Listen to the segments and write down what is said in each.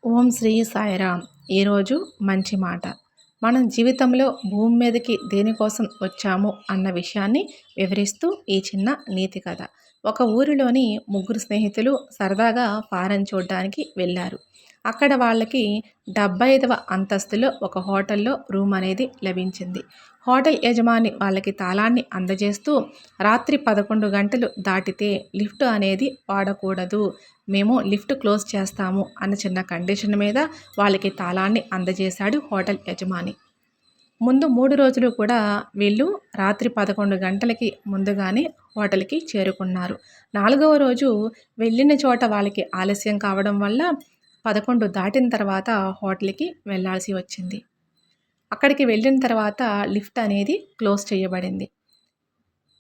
ఓం శ్రీ సాయిరామ్. ఈరోజు మంచి మాట. మనం జీవితంలో భూమి మీదకి దేనికోసం వచ్చాము అన్న విషయాన్ని వివరిస్తూ ఈ చిన్న నీతి కథ. ఒక ఊరిలోని ముగ్గురు స్నేహితులు సరదాగా ఫారెన్ చూడడానికి వెళ్ళారు. అక్కడ వాళ్ళకి 75వ అంతస్తులో ఒక హోటల్లో రూమ్ అనేది లభించింది. హోటల్ యజమాని వాళ్ళకి తాళాన్ని అందజేస్తూ, రాత్రి 11 గంటలు దాటితే లిఫ్ట్ అనేది వాడకూడదు, మేము లిఫ్ట్ క్లోజ్ చేస్తాము అన్న చిన్న కండిషన్ మీద వాళ్ళకి తాళాన్ని అందజేశాడు హోటల్ యజమాని. ముందు 3 రోజులు కూడా వీళ్ళు రాత్రి 11 గంటలకి ముందుగానే హోటల్కి చేరుకున్నారు. 4వ రోజు వెళ్ళిన చోట వాళ్ళకి ఆలస్యం కావడం వల్ల 11 దాటిన తర్వాత హోటల్కి వెళ్ళాల్సి వచ్చింది. అక్కడికి వెళ్ళిన తర్వాత లిఫ్ట్ అనేది క్లోజ్ చేయబడింది.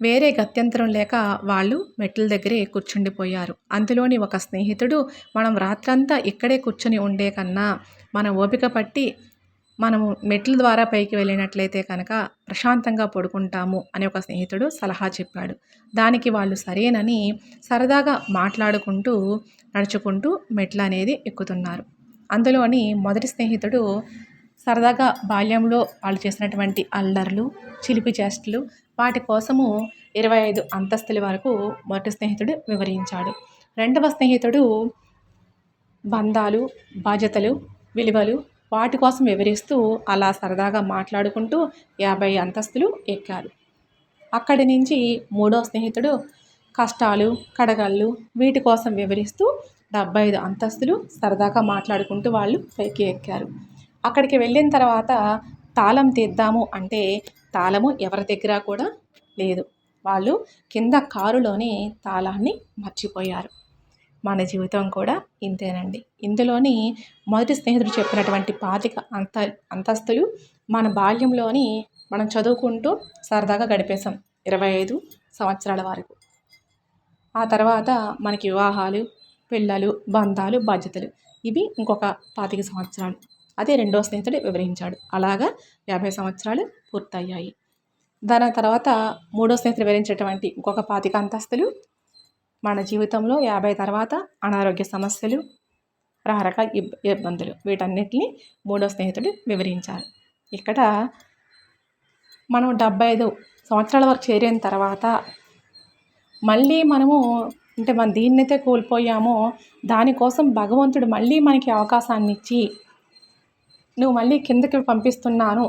వేరే గత్యంతరం లేక వాళ్ళు మెట్ల దగ్గరే కూర్చుండిపోయారు. అందులోని ఒక స్నేహితుడు, మనం రాత్రంతా ఇక్కడే కూర్చొని ఉండే కన్నా మన ఓపిక పట్టి మనము మెట్ల ద్వారా పైకి వెళ్ళినట్లయితే కనుక ప్రశాంతంగా పడుకుంటాము అని ఒక స్నేహితుడు సలహా చెప్పాడు. దానికి వాళ్ళు సరేనని సరదాగా మాట్లాడుకుంటూ నడుచుకుంటూ మెట్లు అనేది ఎక్కుతున్నారు. అందులోని మొదటి స్నేహితుడు సరదాగా బాల్యంలో వాళ్ళు చేసినటువంటి అల్లర్లు, చిలిపి చేష్టలు, వాటి కోసము 25 అంతస్తుల వరకు మొదటి స్నేహితుడు వివరించాడు. రెండవ స్నేహితుడు బంధాలు, బాధ్యతలు, విలువలు, వాటి కోసం వివరిస్తూ అలా సరదాగా మాట్లాడుకుంటూ 50 అంతస్తులు ఎక్కారు. అక్కడి నుంచి మూడో స్నేహితుడు కష్టాలు, కడగళ్ళు, వీటి కోసం వివరిస్తూ 75 అంతస్తులు సరదాగా మాట్లాడుకుంటూ వాళ్ళు పైకి ఎక్కారు. అక్కడికి వెళ్ళిన తర్వాత తాళం తీద్దాము అంటే తాళము ఎవరి దగ్గర కూడా లేదు. వాళ్ళు కింద కారులోనే తాళాన్ని మర్చిపోయారు. మన జీవితం కూడా ఇంతేనండి. ఇందులోని మొదటి స్నేహితుడు చెప్పినటువంటి 25 అంతస్తులు మన బాల్యంలోని మనం చదువుకుంటూ సరదాగా గడిపేశాం 25 సంవత్సరాల వరకు. ఆ తర్వాత మనకి వివాహాలు, పిల్లలు, బంధాలు, బాధ్యతలు, ఇవి ఇంకొక 25 సంవత్సరాలు. అదే రెండో స్నేహితుడు వివరించాడు. అలాగా 50 సంవత్సరాలు పూర్తయ్యాయి. దాని తర్వాత మూడో స్నేహితుడు వివరించేటువంటి ఇంకొక 25 అంతస్తులు మన జీవితంలో 50 తర్వాత అనారోగ్య సమస్యలు, రకరకాల ఇబ్బందులు, వీటన్నిటిని మూడో స్నేహితుడు వివరించారు. ఇక్కడ మనం 75 సంవత్సరాల వరకు చేరిన తర్వాత మళ్ళీ మనము అంటే మనం దీన్నైతే కోల్పోయామో దానికోసం భగవంతుడు మళ్ళీ మనకి అవకాశాన్ని ఇచ్చి, నువ్వు మళ్ళీ కిందకి పంపిస్తున్నాను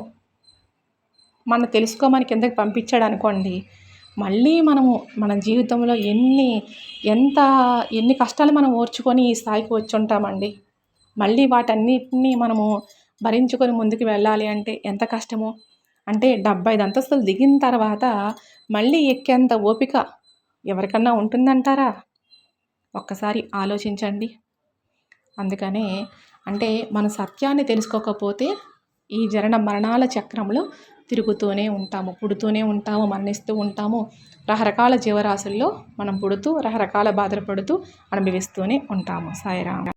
మనం తెలుసుకోమని కిందకి పంపించాడు అనుకోండి, మళ్ళీ మనము మన జీవితంలో ఎన్ని కష్టాలు మనం ఓర్చుకొని ఈ స్థాయికి వచ్చి ఉంటామండి. మళ్ళీ వాటన్నిటిని మనము భరించుకొని ముందుకు వెళ్ళాలి అంటే ఎంత కష్టమో. అంటే 75 అంతస్తులు దిగిన తర్వాత మళ్ళీ ఎక్కేంత ఓపిక ఎవరికన్నా ఉంటుందంటారా? ఒక్కసారి ఆలోచించండి. అందుకనే అంటే మన సత్యాన్ని తెలుసుకోకపోతే ఈ జనన మరణాల చక్రంలో తిరుగుతూనే ఉంటాము, పుడుతూనే ఉంటాము, మరణిస్తూ ఉంటాము. రకరకాల జీవరాశుల్లో మనం పుడుతూ రకరకాల బాధలు పడుతూ అనుభవిస్తూనే ఉంటాము. సాయిరామ్.